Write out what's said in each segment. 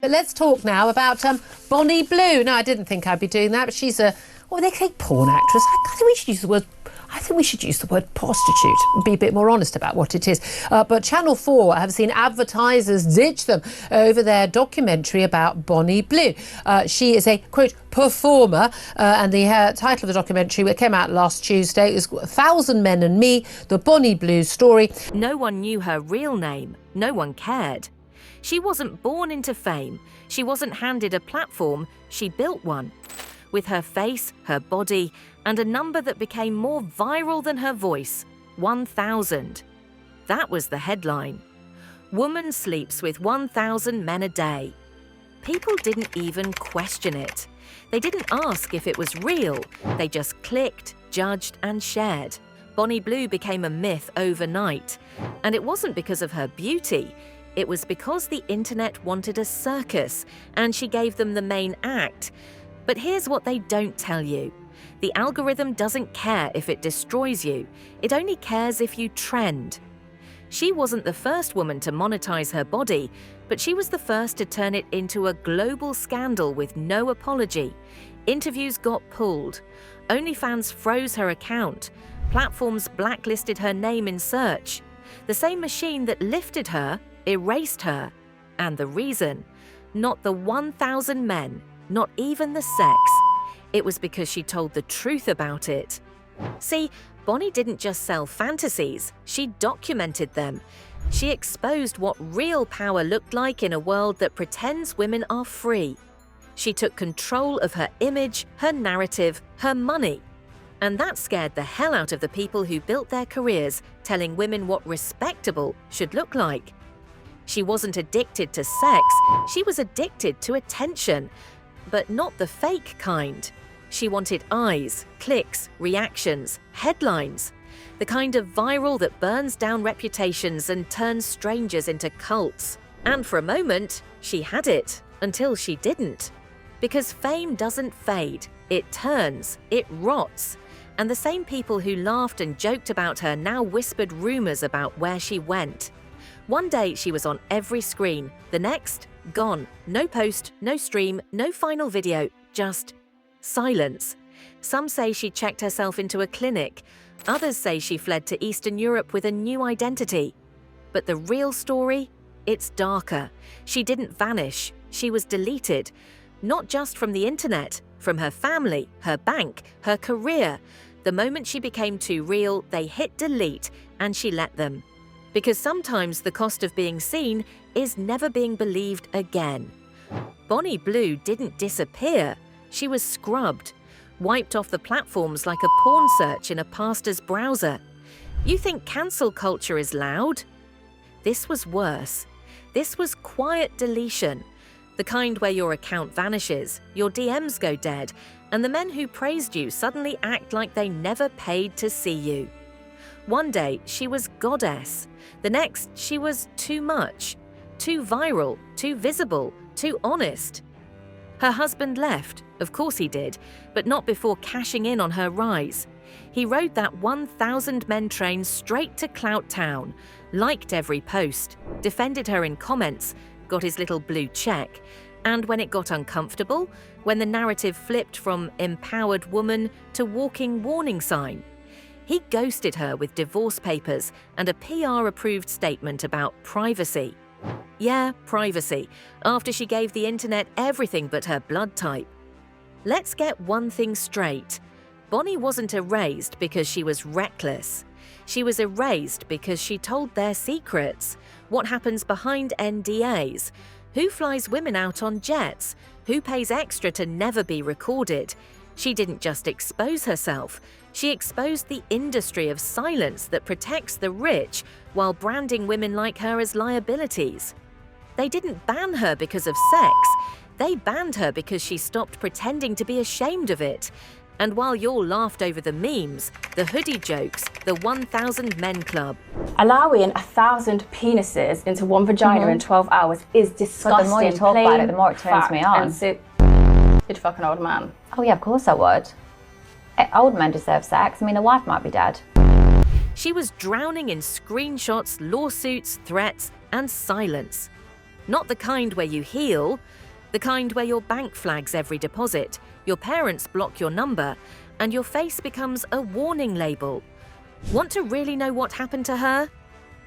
But let's talk now about Bonnie Blue. No, I didn't think I'd be doing that, but she's a, what they say, porn actress. I think we should use the word. I think we should use the word prostitute and be a bit more honest about what it is. But Channel 4 have seen advertisers ditch them over their documentary about Bonnie Blue. She is a, quote, performer, and the title of the documentary, which came out last Tuesday, is 1,000 Men and Me, the Bonnie Blue story. No one knew her real name. No one cared. She wasn't born into fame. She wasn't handed a platform. She built one. With her face, her body, and a number that became more viral than her voice, 1,000. That was the headline. Woman sleeps with 1,000 men a day. People didn't even question it. They didn't ask if it was real. They just clicked, judged, and shared. Bonnie Blue became a myth overnight. And it wasn't because of her beauty. It was because the internet wanted a circus, and she gave them the main act. But here's what they don't tell you. The algorithm doesn't care if it destroys you. It only cares if you trend. She wasn't the first woman to monetize her body, but she was the first to turn it into a global scandal with no apology. Interviews got pulled. OnlyFans froze her account. Platforms blacklisted her name in search. The same machine that lifted her erased her. And the reason? Not the 1,000 men, not even the sex. It was because she told the truth about it. See, Bonnie didn't just sell fantasies, she documented them. She exposed what real power looked like in a world that pretends women are free. She took control of her image, her narrative, her money. And that scared the hell out of the people who built their careers telling women what respectable should look like. She wasn't addicted to sex, she was addicted to attention. But not the fake kind. She wanted eyes, clicks, reactions, headlines. The kind of viral that burns down reputations and turns strangers into cults. And for a moment, she had it, until she didn't. Because fame doesn't fade, it turns, it rots. And the same people who laughed and joked about her now whispered rumors about where she went. One day she was on every screen, the next, gone. No post, no stream, no final video, just silence. Some say she checked herself into a clinic. Others say she fled to Eastern Europe with a new identity. But the real story? It's darker. She didn't vanish. She was deleted. Not just from the internet, from her family, her bank, her career. The moment she became too real, they hit delete and she let them. Because sometimes the cost of being seen is never being believed again. Bonnie Blue didn't disappear. She was scrubbed, wiped off the platforms like a porn search in a pastor's browser. You think cancel culture is loud? This was worse. This was quiet deletion. The kind where your account vanishes, your DMs go dead, and the men who praised you suddenly act like they never paid to see you. One day, she was goddess. The next, she was too much. Too viral, too visible, too honest. Her husband left, of course he did, but not before cashing in on her rise. He rode that 1,000 men train straight to Clout Town, liked every post, defended her in comments, got his little blue check. And when it got uncomfortable, when the narrative flipped from empowered woman to walking warning sign, he ghosted her with divorce papers and a PR-approved statement about privacy. Yeah, privacy, after she gave the internet everything but her blood type. Let's get one thing straight. Bonnie wasn't erased because she was reckless. She was erased because she told their secrets. What happens behind NDAs? Who flies women out on jets? Who pays extra to never be recorded? She didn't just expose herself. She exposed the industry of silence that protects the rich while branding women like her as liabilities. They didn't ban her because of sex. They banned her because she stopped pretending to be ashamed of it. And while you all laughed over the memes, the hoodie jokes, the 1,000 Men Club. Allowing 1,000 penises into one vagina in 12 hours is disgusting. But the more you talk about it, the more it turns me on. You'd fuck an old man. Oh yeah, of course I would. Old men deserve sex. I mean, a wife might be dead. She was drowning in screenshots, lawsuits, threats, and silence. Not the kind where you heal, the kind where your bank flags every deposit, your parents block your number, and your face becomes a warning label. Want to really know what happened to her?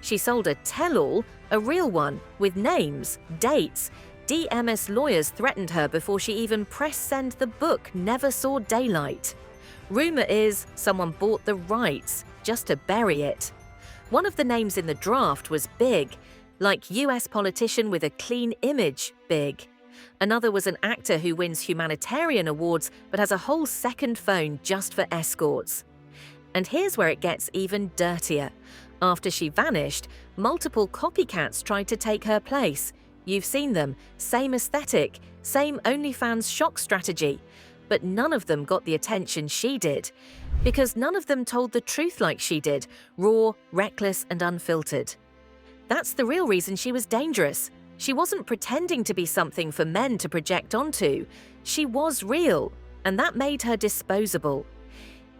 She sold a tell-all, a real one, with names, dates. DMS lawyers threatened her before she even pressed send. The book never saw daylight. Rumour is someone bought the rights just to bury it. One of the names in the draft was Big, like US politician with a clean image, Big. Another was an actor who wins humanitarian awards but has a whole second phone just for escorts. And here's where it gets even dirtier. After she vanished, multiple copycats tried to take her place. You've seen them, same aesthetic, same OnlyFans shock strategy. But none of them got the attention she did. Because none of them told the truth like she did, raw, reckless, and unfiltered. That's the real reason she was dangerous. She wasn't pretending to be something for men to project onto. She was real, and that made her disposable.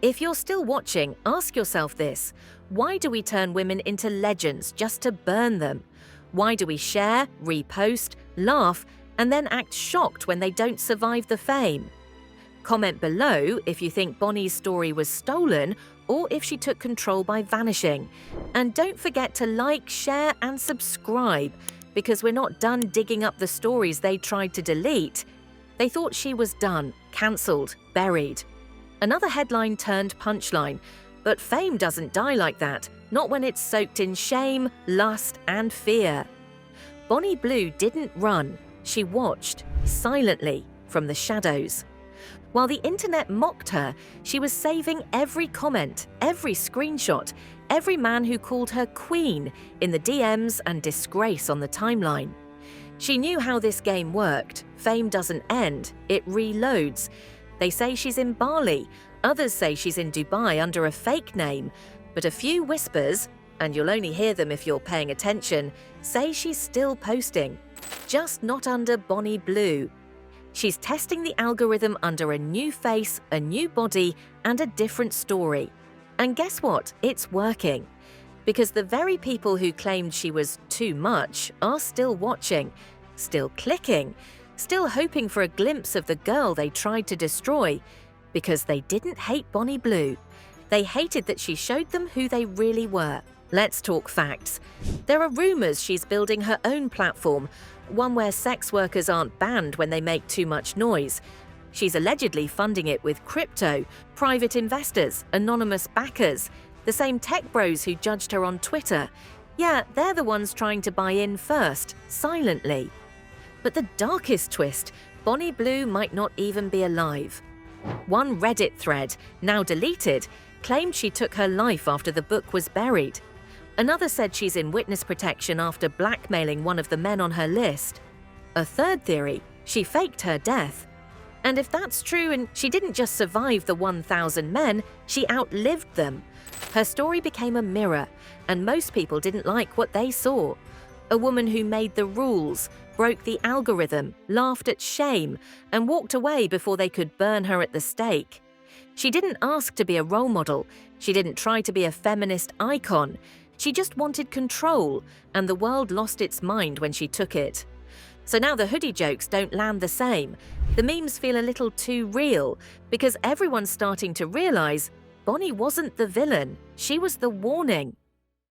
If you're still watching, ask yourself this. Why do we turn women into legends just to burn them? Why do we share, repost, laugh, and then act shocked when they don't survive the fame? Comment below if you think Bonnie's story was stolen or if she took control by vanishing. And don't forget to like, share, and subscribe, because we're not done digging up the stories they tried to delete. They thought she was done, cancelled, buried. Another headline turned punchline. But fame doesn't die like that, not when it's soaked in shame, lust, and fear. Bonnie Blue didn't run. She watched, silently, from the shadows. While the internet mocked her, she was saving every comment, every screenshot, every man who called her queen in the DMs and disgrace on the timeline. She knew how this game worked. Fame doesn't end, it reloads. They say she's in Bali, others say she's in Dubai under a fake name, but a few whispers, and you'll only hear them if you're paying attention, say she's still posting, just not under Bonnie Blue. She's testing the algorithm under a new face, a new body, and a different story. And guess what? It's working. Because the very people who claimed she was too much are still watching, still clicking, still hoping for a glimpse of the girl they tried to destroy. Because they didn't hate Bonnie Blue. They hated that she showed them who they really were. Let's talk facts. There are rumours she's building her own platform, one where sex workers aren't banned when they make too much noise. She's allegedly funding it with crypto, private investors, anonymous backers, the same tech bros who judged her on Twitter. Yeah, they're the ones trying to buy in first, silently. But the darkest twist, Bonnie Blue might not even be alive. One Reddit thread, now deleted, claimed she took her life after the book was buried. Another said she's in witness protection after blackmailing one of the men on her list. A third theory, she faked her death. And if that's true and she didn't just survive the 1,000 men, she outlived them. Her story became a mirror, and most people didn't like what they saw. A woman who made the rules, broke the algorithm, laughed at shame, and walked away before they could burn her at the stake. She didn't ask to be a role model. She didn't try to be a feminist icon. She just wanted control, and the world lost its mind when she took it. So now the hoodie jokes don't land the same. The memes feel a little too real, because everyone's starting to realise Bonnie wasn't the villain, she was the warning.